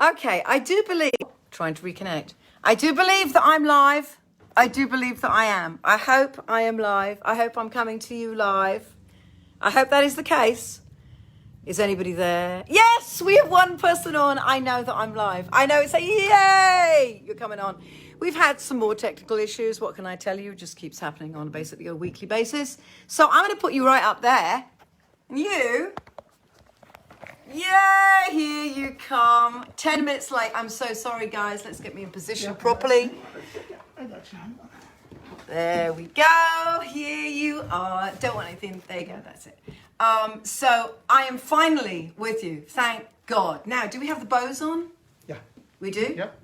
Okay, I do believe, trying to reconnect, I do believe that I'm live. I do believe that I am. I hope I am live. I hope I'm coming to you live. I hope that is the case. Is anybody there? Yes, we have one person on. I know that I'm live. I know it's a yay! You're coming on. We've had some more technical issues. What can I tell you? It just keeps happening on basically a weekly basis. So I'm going to put you right up there. And you... yeah, here you come. 10 minutes late. I'm so sorry, guys. Let's get me in position properly. I got you. There we go. Here you are. Don't want anything. There you go. That's it. So I am finally with you. Thank God. Now, do we have the bows on? Yeah. We do? Yep.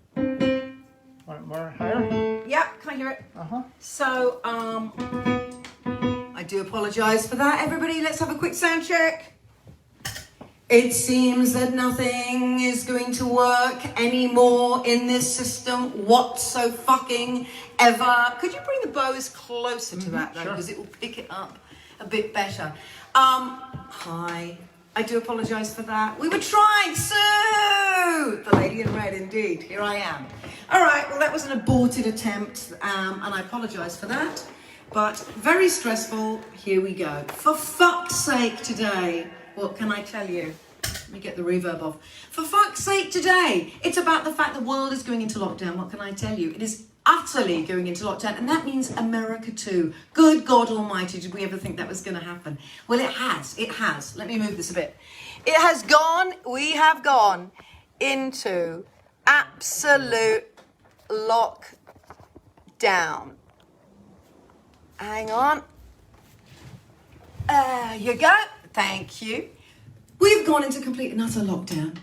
More higher? Yep. Can I hear it? Uh-huh. So, I do apologize for that, everybody. Let's have a quick sound check. It seems that nothing is going to work anymore in this system whatso-fucking ever. Could you bring the bows closer to that, though? Sure. Because it will pick it up a bit better. Hi. I do apologise for that. We were trying, Sue! The lady in red, indeed. Here I am. All right, well, that was an aborted attempt, and I apologise for that. But very stressful. Here we go. For fuck's sake today. What can I tell you? Let me get the reverb off. For fuck's sake today, it's about the fact the world is going into lockdown. What can I tell you? It is utterly going into lockdown, and that means America too. Good God Almighty, did we ever think that was going to happen? Well, it has. It has. Let me move this a bit. It has gone, we have gone into absolute lockdown. Hang on. There you go. Thank you. We've gone into complete and utter lockdown.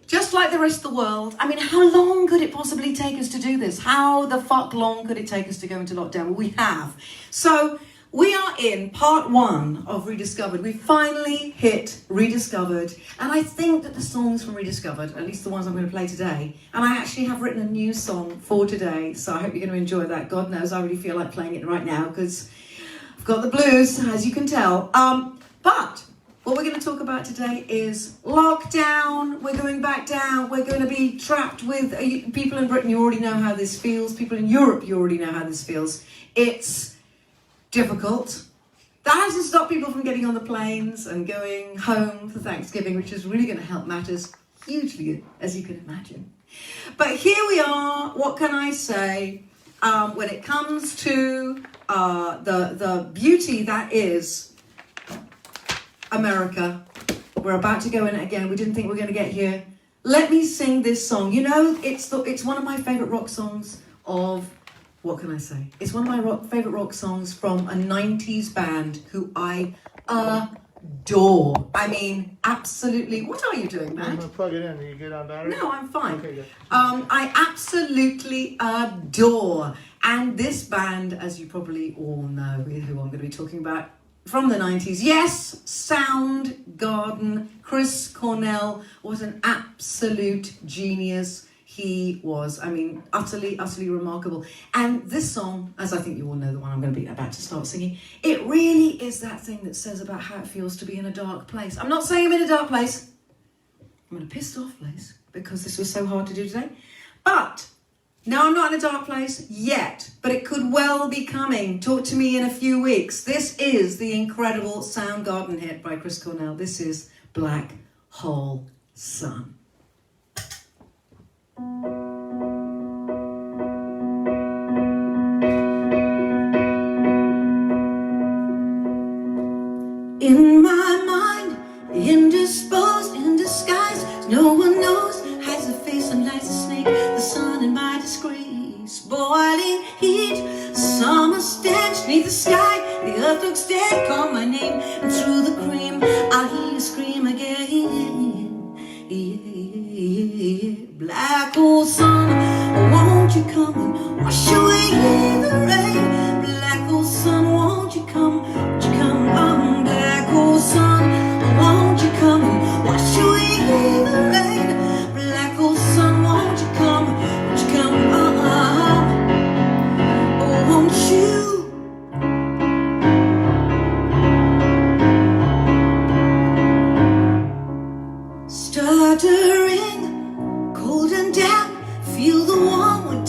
Just like the rest of the world. I mean, how long could it possibly take us to do this? How the fuck long could it take us to go into lockdown? Well, we have. So we are in part 1 of Rediscovered. We finally hit Rediscovered. And I think that the songs from Rediscovered, at least the ones I'm going to play today, and I actually have written a new song for today. So I hope you're going to enjoy that. God knows I really feel like playing it right now because I've got the blues, as you can tell. But what we're going to talk about today is lockdown. We're going back down. We're going to be trapped with people in Britain. You already know how this feels. People in Europe, you already know how this feels. It's difficult. That hasn't stopped people from getting on the planes and going home for Thanksgiving, which is really going to help matters hugely, as you can imagine. But here we are. What can I say? When it comes to the beauty that is America, we're about to go in it again. We didn't think we were going to get here. Let me sing this song. You know, it's one of my favourite rock songs of, what can I say? It's one of my favourite rock songs from a 90s band who I adore. I mean, absolutely. What are you doing, Matt? I'm going to plug it in. Are you good on battery? No, I'm fine. Okay, good. I absolutely adore. And this band, as you probably all know who I'm going to be talking about, from the 90s. Yes, Soundgarden, Chris Cornell, what an absolute genius he was. I mean, utterly, utterly remarkable. And this song, as I think you all know, the one I'm going to be about to start singing, it really is that thing that says about how it feels to be in a dark place. I'm not saying I'm in a dark place. I'm in a pissed off place because this was so hard to do today. But no, I'm not in a dark place yet, but it could well be coming. Talk to me in a few weeks. This is the incredible Soundgarden hit by Chris Cornell. This is Black Hole Sun. In my mind, indisposed, in disguise, no one knows, hides the face and lights a snake, the sun in my disgrace, boiling heat, summer stench, neath the sky, the earth looks dead, call my name, and through the cream, I'll hear you scream again, yeah. Black hole sun, won't you come and wash away the rain, black hole sun, won't you come, black hole sun, won't you come and wash away the rain, black hole sun, won't you come, oh, won't you? Stuttering, cold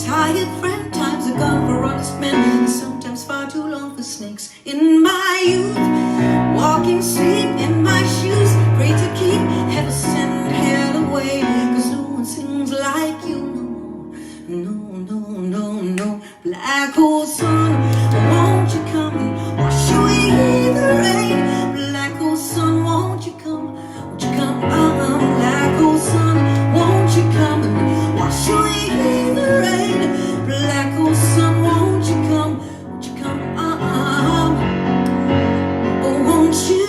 tired friend, times are gone for honest men, and sometimes far too long for snakes. In my youth, walking sleep in my shoes, pray to keep heaven send hell away, cause no one sings like you. No, no, no, no. Black hole sun, won't you come and wash away the rain? Black hole sun, won't you come? Won't you come? Black hole sun, won't you come and wash away the rain? Black hole sun, won't you come? Won't you come? Oh, won't you?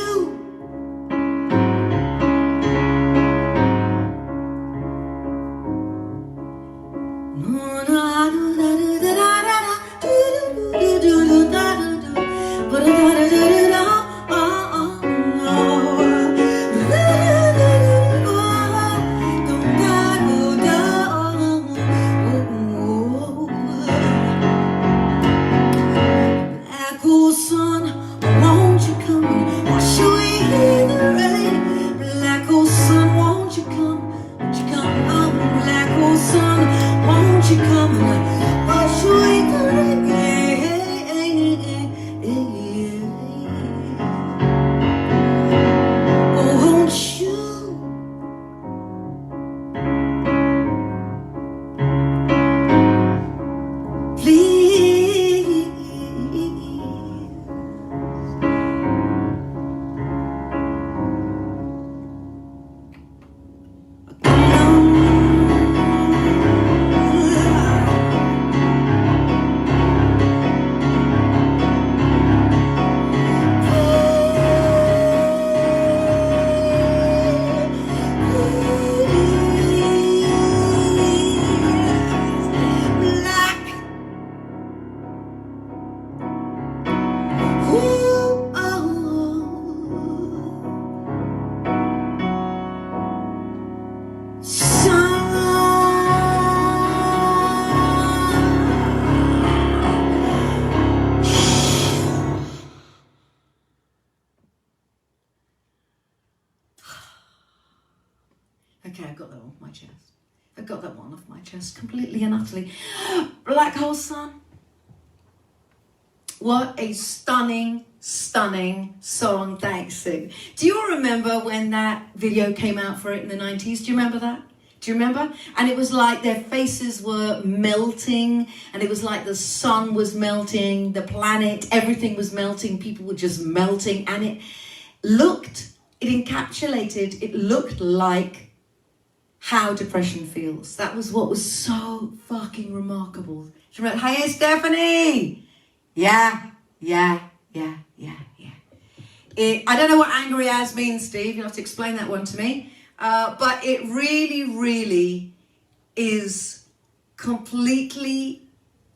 Okay, I got that off my chest. I got that one off my chest completely and utterly. Black Hole Sun. What a stunning, stunning song. Thanks, Sig. Do you all remember when that video came out for it in the 90s? Do you remember that? Do you remember? And it was like their faces were melting, and it was like the sun was melting, the planet, everything was melting, people were just melting, and it encapsulated, it looked like how depression feels. That was what was so fucking remarkable. Do you remember? Hey, Stephanie! Yeah. I don't know what angry as means, Steve. You'll have to explain that one to me. But it really, really is completely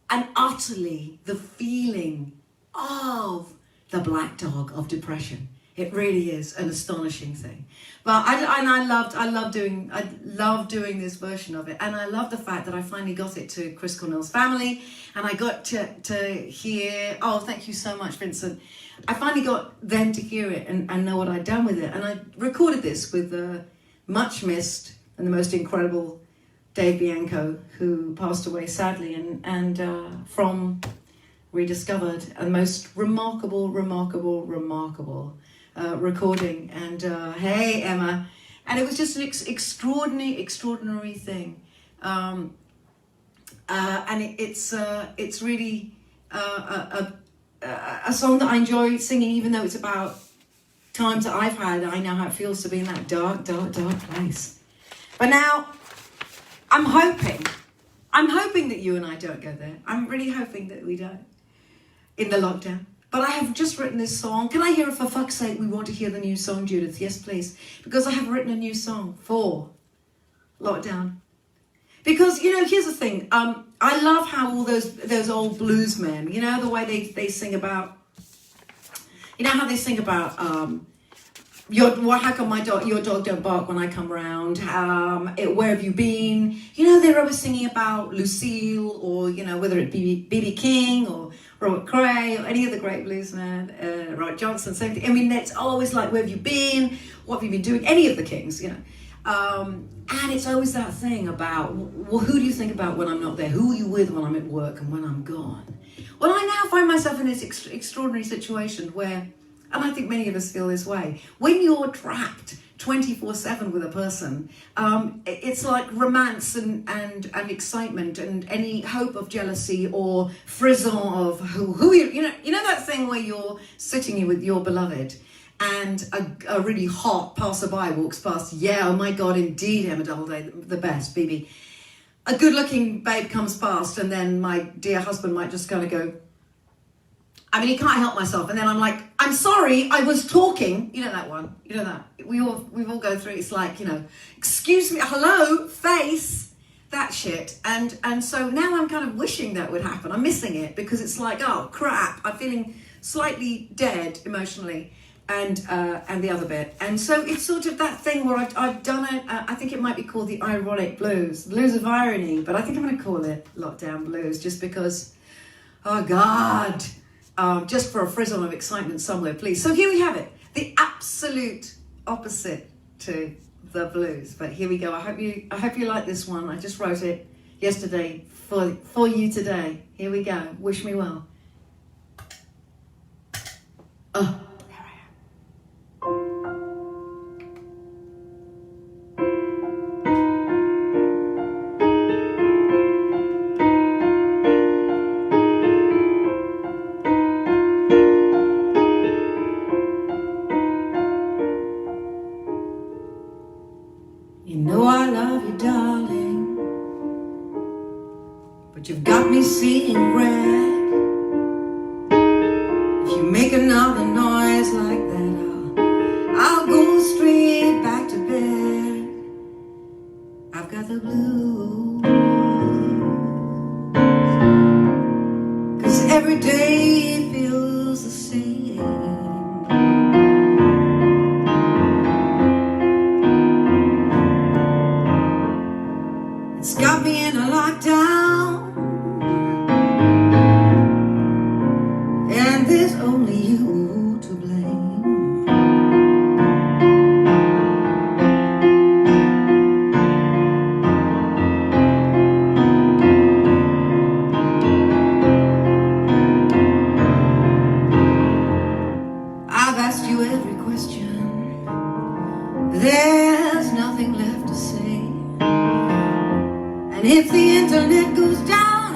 and utterly the feeling of the black dog of depression. It really is an astonishing thing. But I love doing this version of it, and I love the fact that I finally got it to Chris Cornell's family, and I got to hear. Oh, thank you so much, Vincent. I finally got them to hear it and know what I'd done with it, and I recorded this with the much missed and the most incredible Dave Bianco, who passed away sadly, and from redisCOVERed, a most remarkable recording. And hey, Emma, and it was just an extraordinary thing, and it's really a song that I enjoy singing, even though it's about times that I've had. I know how it feels to be in that dark place. But now I'm hoping that you and I don't go there. I'm really hoping that we don't in the lockdown. But I have just written this song. Can I hear it? For fuck's sake, we want to hear the new song, Judith. Yes, please. Because I have written a new song for lockdown. Because, here's the thing. I love how all those old blues men, the way they sing about, how they sing about, how come your dog don't bark when I come round? Where have you been? They're always singing about Lucille, or, whether it be B.B. King or Robert Cray or any of the great bluesmen, Robert Johnson, same thing. I mean, it's always like, where have you been? What have you been doing? Any of the Kings, And it's always that thing about, well, who do you think about when I'm not there? Who are you with when I'm at work and when I'm gone? Well, I now find myself in this extraordinary situation where, and I think many of us feel this way, when you're trapped 24/7 with a person, it's like romance and excitement and any hope of jealousy or frisson of who you know that thing where you're sitting with your beloved and a really hot passerby walks past. Yeah, oh my God, indeed, Emma Doubleday, the best, BB. A good-looking babe comes past, and then my dear husband might just kind of go, I mean, he can't help myself. And then I'm like, I'm sorry, I was talking. You know that one. You know that. We've all go through. It's like, excuse me, hello, face, that shit. And so now I'm kind of wishing that would happen. I'm missing it because it's like, oh crap, I'm feeling slightly dead emotionally, and the other bit. And so it's sort of that thing where I've done it. I think it might be called the ironic blues, blues of irony. But I think I'm going to call it lockdown blues, just because, oh God. Just for a frisson of excitement somewhere, please. So here we have it, the absolute opposite to the blues. But here we go. I hope you like this one. I just wrote it yesterday for you today. Here we go. Wish me well. Oh, there I am. You know I love you, darling, but you've got me seeing red. If you make another noise like that, I'll go straight back to bed. I've got the blues, 'cause every day feels the same. It's got me in a lockdown, and there's only you to blame. I've asked you every question, there's nothing left to say. And if the internet goes down,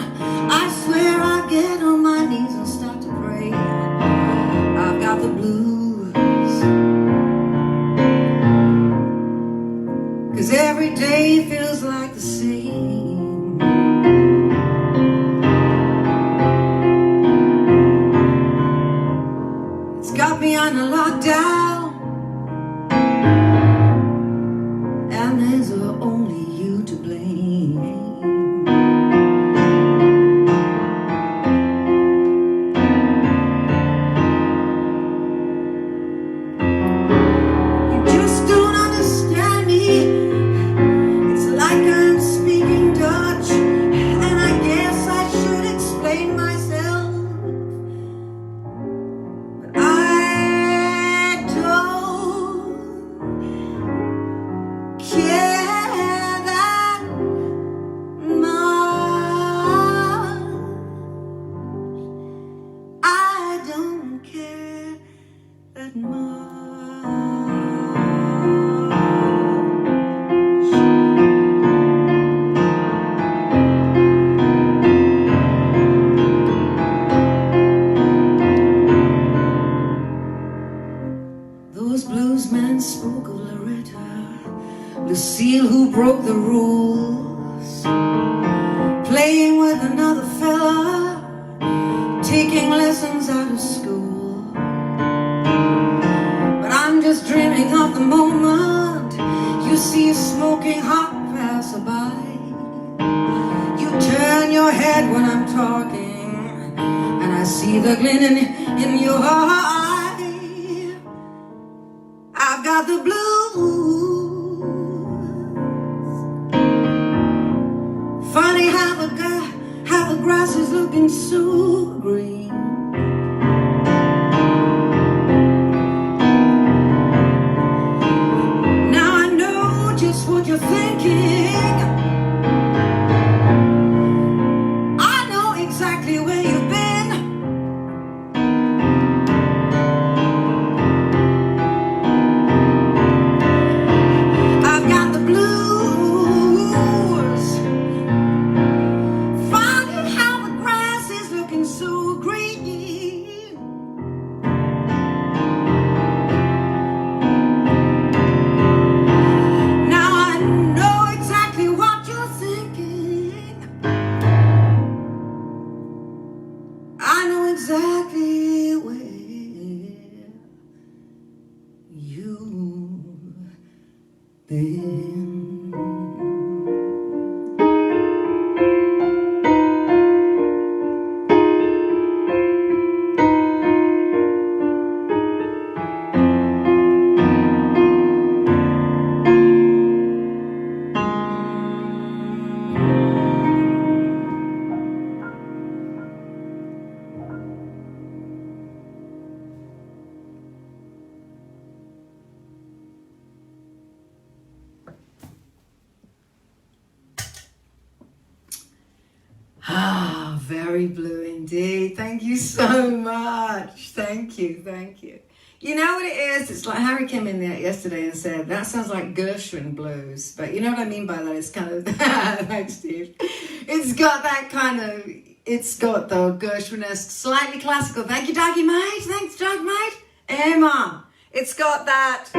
I swear I'll get on my knees and start to pray. I've got the blues, 'cause every day feels like the same. It's got me on a lockdown, and there's only you to blame. You just don't understand me. It's like I'm speaking Dutch, and I guess I should explain myself. But I don't care that much. I don't care that much. Those bluesmen spoke of Loretta, Lucille who broke the rules, playing with another fella, taking lessons out of school. But I'm just dreaming of the moment you see a smoking hot passerby. You turn your head when I'm talking, and I see the glint in your eye. I've got the blues. Funny how the grass is looking so green. Now I know just very blue indeed. Thank you so much. Thank you. You know what it is? It's like Harry came in there yesterday and said, that sounds like Gershwin blues. But you know what I mean by that? It's kind of, thanks, Steve. It's got that kind of, it's got the Gershwin-esque, slightly classical. Thank you, Doggy Mate. Thanks, Dog Mate. Emma. It's got that.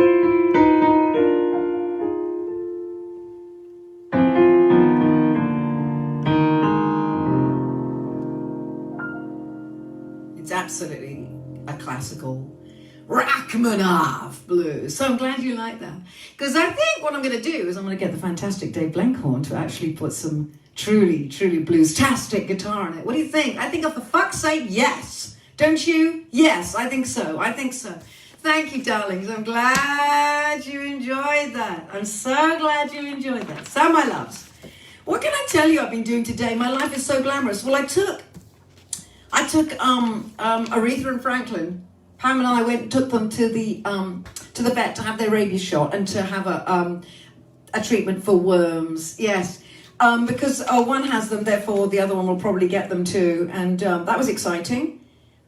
It's absolutely a classical Rachmaninoff blues. So I'm glad you like that. Because I think what I'm going to do is I'm going to get the fantastic Dave Blenkhorn to actually put some truly blues-tastic guitar in it. What do you think? I think, oh, for fuck's sake, yes. Don't you? Yes, I think so. Thank you, darlings. I'm glad you enjoyed that. I'm so glad you enjoyed that. So, my loves, what can I tell you I've been doing today? My life is so glamorous. Well, I took Aretha and Franklin. Pam and I took them to the vet to have their rabies shot and to have a treatment for worms. Yes, because one has them, therefore the other one will probably get them too, and that was exciting.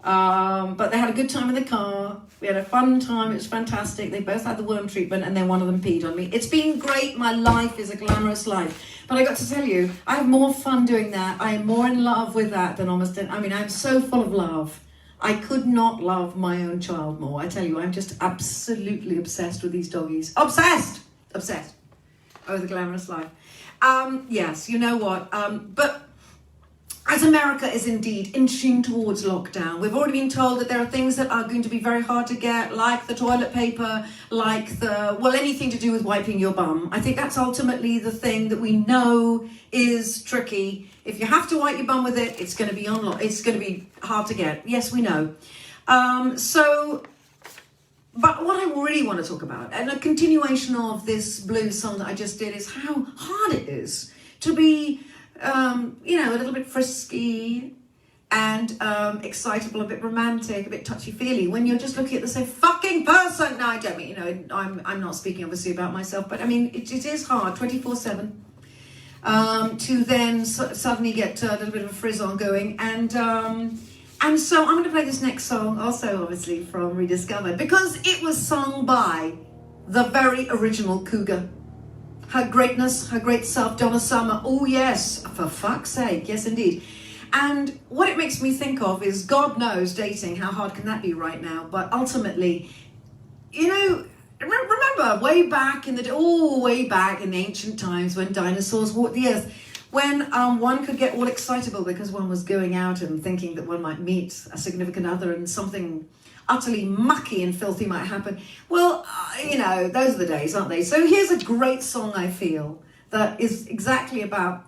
But they had a good time in the car. We had a fun time. It was fantastic. They both had the worm treatment, and then one of them peed on me. It's been great. My life is a glamorous life. But I got to tell you, I have more fun doing that. I am more in love with that than almost. I'm so full of love. I could not love my own child more. I tell you, I'm just absolutely obsessed with these doggies. Obsessed. Oh, the glamorous life. Yes, you know what? But as America is indeed inching towards lockdown, we've already been told that there are things that are going to be very hard to get, like the toilet paper, like anything to do with wiping your bum. I think that's ultimately the thing that we know is tricky. If you have to wipe your bum with it, it's going to be it's going to be hard to get. Yes, we know. But what I really want to talk about, and a continuation of this blues song that I just did, is how hard it is to be, a little bit frisky and excitable, a bit romantic, a bit touchy-feely when you're just looking at the same fucking person. No, I don't mean, I'm not speaking obviously about myself, but I mean, it is hard, 24/7. To then suddenly get a little bit of a frizz on going, and so I'm going to play this next song, also obviously from Rediscovered, because it was sung by the very original cougar. Her greatness, her great self, Donna Summer. Oh yes, for fuck's sake, yes indeed. And what it makes me think of is, God knows, dating, how hard can that be right now? But ultimately, remember way back in the ancient times when dinosaurs walked the earth, when one could get all excitable because one was going out and thinking that one might meet a significant other and something utterly mucky and filthy might happen. Well, those are the days, aren't they? So here's a great song, I feel, that is exactly about,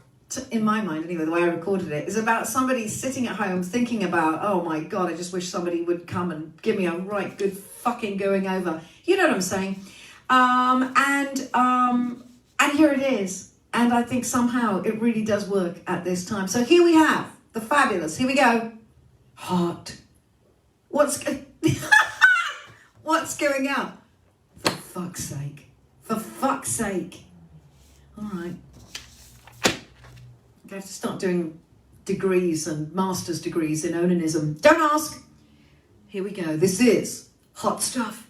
in my mind anyway, the way I recorded it, is about somebody sitting at home thinking about, oh my God, I just wish somebody would come and give me a right good fucking going over. You know what I'm saying? And here it is. And I think somehow it really does work at this time. So here we have the fabulous. Here we go. Hot. What's going on? For fuck's sake. For fuck's sake. All right. I have to start doing degrees and master's degrees in onanism. Don't ask. Here we go. This is Hotstuff.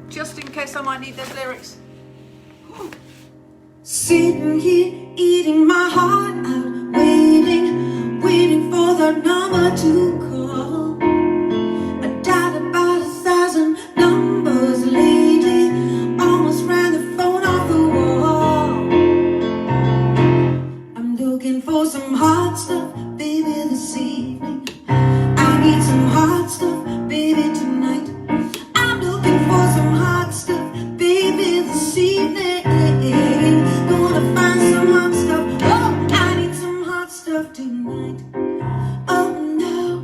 Just in case I might need those lyrics. Sitting here, eating my heart out, waiting for the number to call. I dialed about 1,000 numbers lately, almost ran the phone off the wall. I'm looking for some hot stuff, baby, this evening. I need some hot stuff, baby, tonight. I'm looking for some hot stuff, baby, this evening. Gonna find some hot stuff. Oh, I need some hot stuff tonight. Oh no,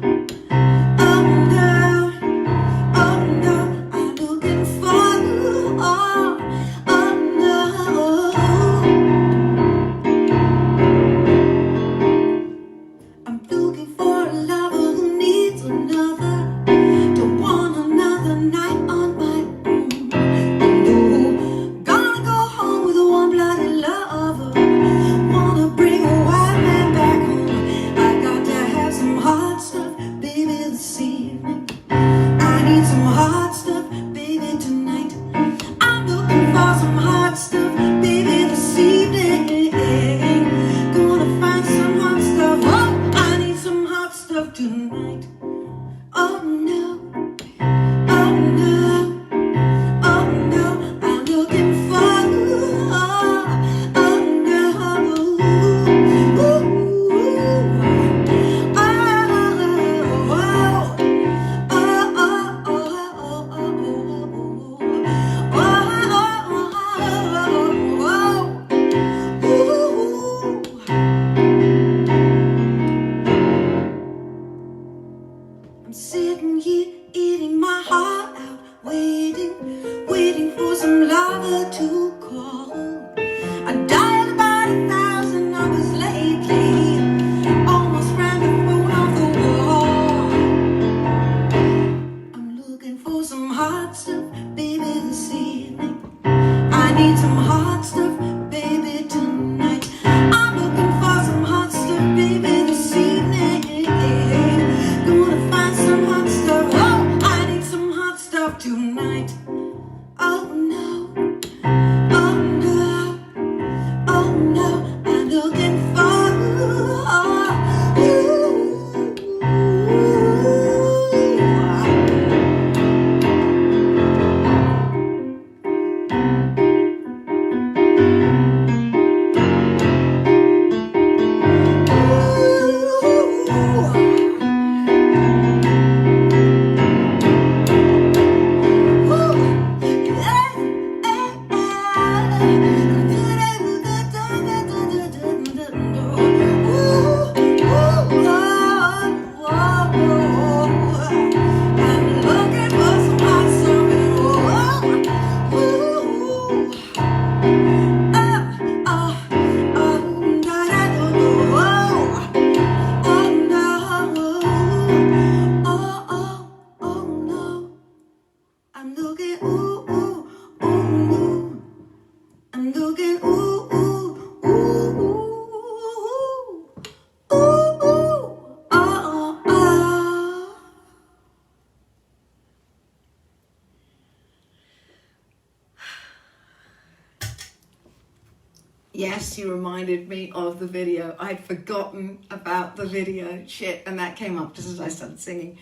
Yes, you reminded me of the video. I'd forgotten about the video. Shit, and that came up just as I started singing.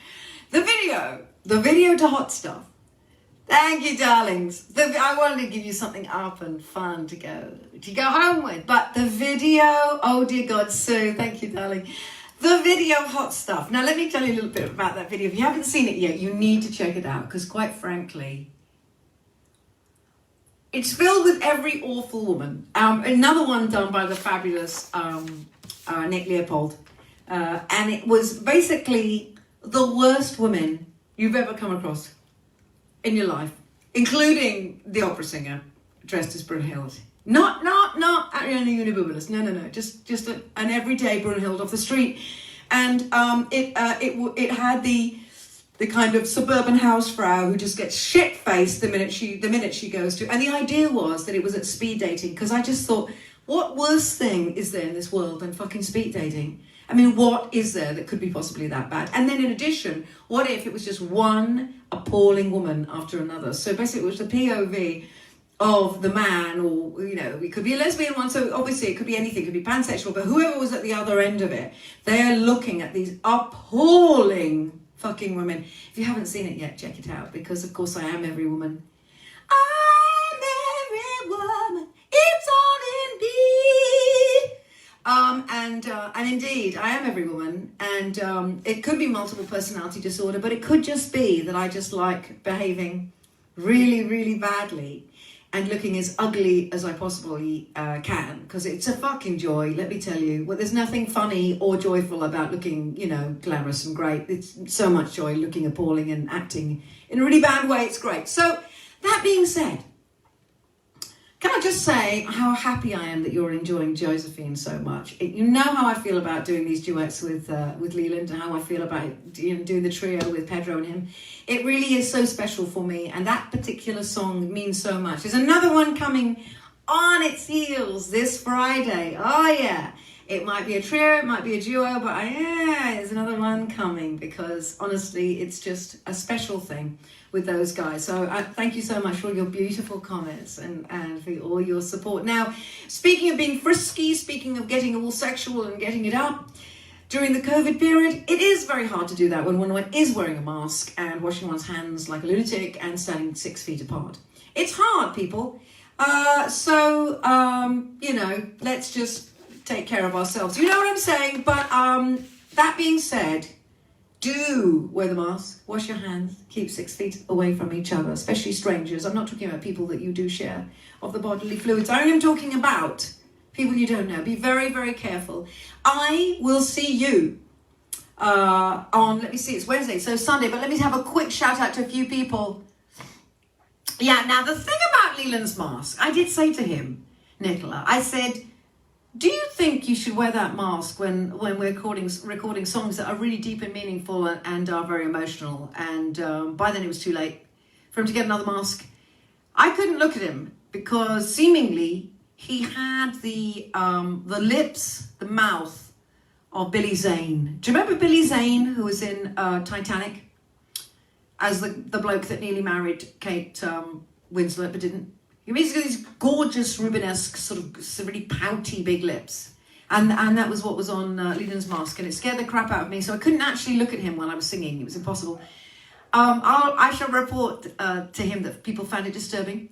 The video to Hotstuff. Thank you, darlings. I wanted to give you something up and fun to go home with. But the video, oh dear God, Sue, thank you, darling. The video, Hotstuff. Now, let me tell you a little bit about that video. If you haven't seen it yet, you need to check it out. Because quite frankly, it's filled with every awful woman. Another one done by the fabulous Nick Leopold. And it was basically the worst women you've ever come across in your life, including the opera singer dressed as Brunhilde. Not Ariana Unibubilus. No. Just an everyday Brunhilde off the street. And it had the kind of suburban housefrau who just gets shit-faced the minute she goes to. And the idea was that it was at speed dating, because I just thought, what worse thing is there in this world than fucking speed dating? I mean, what is there that could be possibly that bad? And then in addition, what if it was just one appalling woman after another? So basically it was the POV of the man, or, you know, it could be a lesbian one, so obviously it could be anything, it could be pansexual, but whoever was at the other end of it, they're looking at these appalling fucking women. If you haven't seen it yet, check it out, because of course I am every woman. I'm every woman, it's all in me. And indeed, I am every woman, and it could be multiple personality disorder, but it could just be that I just like behaving really, really badly and looking as ugly as I possibly can, because it's a fucking joy, let me tell you. Well, there's nothing funny or joyful about looking, you know, glamorous and great. It's so much joy looking appalling and acting in a really bad way. It's great. So that being said, can I just say how happy I am that you're enjoying Josephine so much? You know how I feel about doing these duets with Leland, and how I feel about, you know, doing the trio with Pedro and him. It really is so special for me, and that particular song means so much. There's another one coming on its heels this Friday. Oh yeah, it might be a trio, it might be a duo, but yeah, there's another one coming, because honestly, it's just a special thing with those guys. So thank you so much for all your beautiful comments and for all your support. Now, speaking of being frisky, speaking of getting all sexual and getting it up, during the COVID period, it is very hard to do that when one is wearing a mask and washing one's hands like a lunatic and standing 6 feet apart. It's hard, people. You know, let's just take care of ourselves. You know what I'm saying? But that being said, do wear the mask, wash your hands, keep 6 feet away from each other, especially strangers. I'm not talking about people that you do share of the bodily fluids. I am talking about people you don't know. Be very, very careful. I will see you on, let me see, it's Wednesday, so Sunday, but let me have a quick shout out to a few people. Yeah, now the thing about Leland's mask, I did say to him, Nicola, I said, do you think you should wear that mask when we're recording songs that are really deep and meaningful and are very emotional? And by then it was too late for him to get another mask. I couldn't look at him because seemingly he had the lips, the mouth of Billy Zane. Do you remember Billy Zane, who was in Titanic as the bloke that nearly married Kate Winslet but didn't? He basically got these gorgeous Rubenesque, sort of really pouty big lips. And that was what was on Leland's mask, and it scared the crap out of me, so I couldn't actually look at him while I was singing. It was impossible. I shall report to him that people found it disturbing.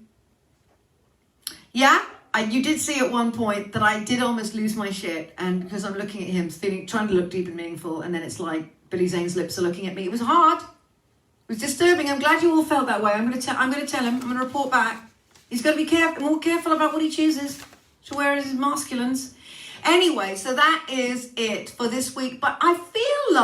Yeah, you did see at one point that I did almost lose my shit, and because I'm looking at him, trying to look deep and meaningful, and then it's like Billy Zane's lips are looking at me. It was hard. It was disturbing. I'm glad you all felt that way. I'm going to tell him. I'm going to report back. He's got to be more careful about what he chooses to wear as his masculines. Anyway, so that is it for this week. But I feel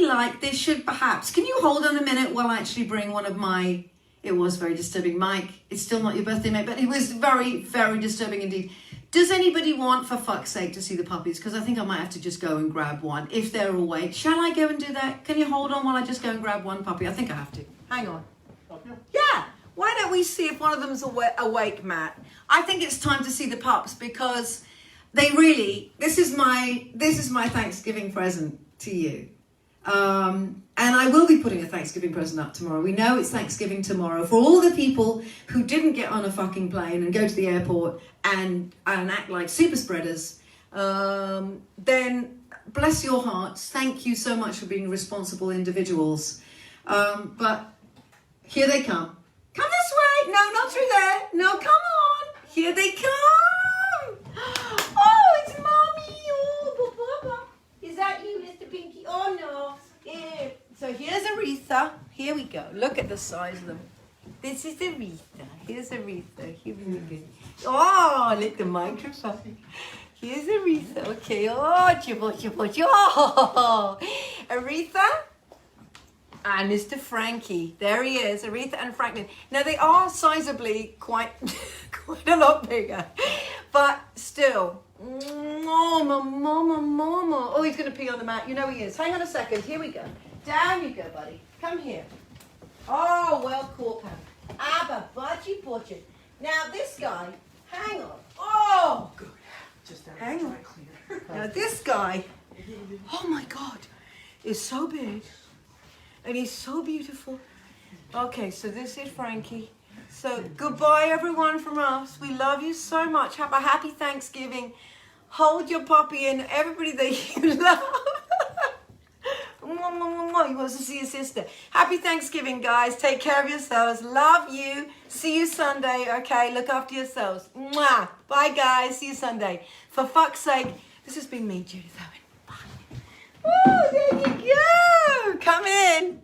like this should perhaps... Can you hold on a minute while I actually bring one of my... It was very disturbing. Mike, it's still not your birthday, mate, but it was very, very disturbing indeed. Does anybody want, for fuck's sake, to see the puppies? Because I think I might have to just go and grab one if they're awake. Shall I go and do that? Can you hold on while I just go and grab one puppy? I think I have to. Hang on. Yeah. Why don't we see if one of them's awake, Matt? I think it's time to see the pups, because they really, this is my Thanksgiving present to you. And I will be putting a Thanksgiving present up tomorrow. We know it's Thanksgiving tomorrow. For all the people who didn't get on a fucking plane and go to the airport and act like super spreaders, then bless your hearts. Thank you so much for being responsible individuals. But here they come. Come this way. No, not through there. No, come on. Here they come. Oh, it's Mommy. Oh, Papa. Is that you, Mr. Pinky? Oh, no. Yeah. So here's Aretha. Here we go. Look at the size of them. This is Aretha. Here's Aretha. Here we go. Oh, lick the microphone. Here's Aretha. Okay. Oh, chibble. Oh, Aretha. And Mr. Frankie. There he is. Aretha and Franklin. Now, they are sizably quite a lot bigger. But still. Mama. Oh, he's going to pee on the mat. You know he is. Hang on a second. Here we go. Down you go, buddy. Come here. Oh, well caught, Pam. Abba, budgie butcher. Now, this guy, hang on. Oh, good. Just hang on. Now, this guy, oh my God, is so big. And he's so beautiful. Okay, so this is Frankie. So, goodbye, everyone, from us. We love you so much. Have a happy Thanksgiving. Hold your puppy and everybody that you love. He wants to see his sister. Happy Thanksgiving, guys. Take care of yourselves. Love you. See you Sunday. Okay, look after yourselves. Mwah. Bye, guys. See you Sunday. For fuck's sake, this has been me, Judith Owen. Bye. Oh, there you go. Come in.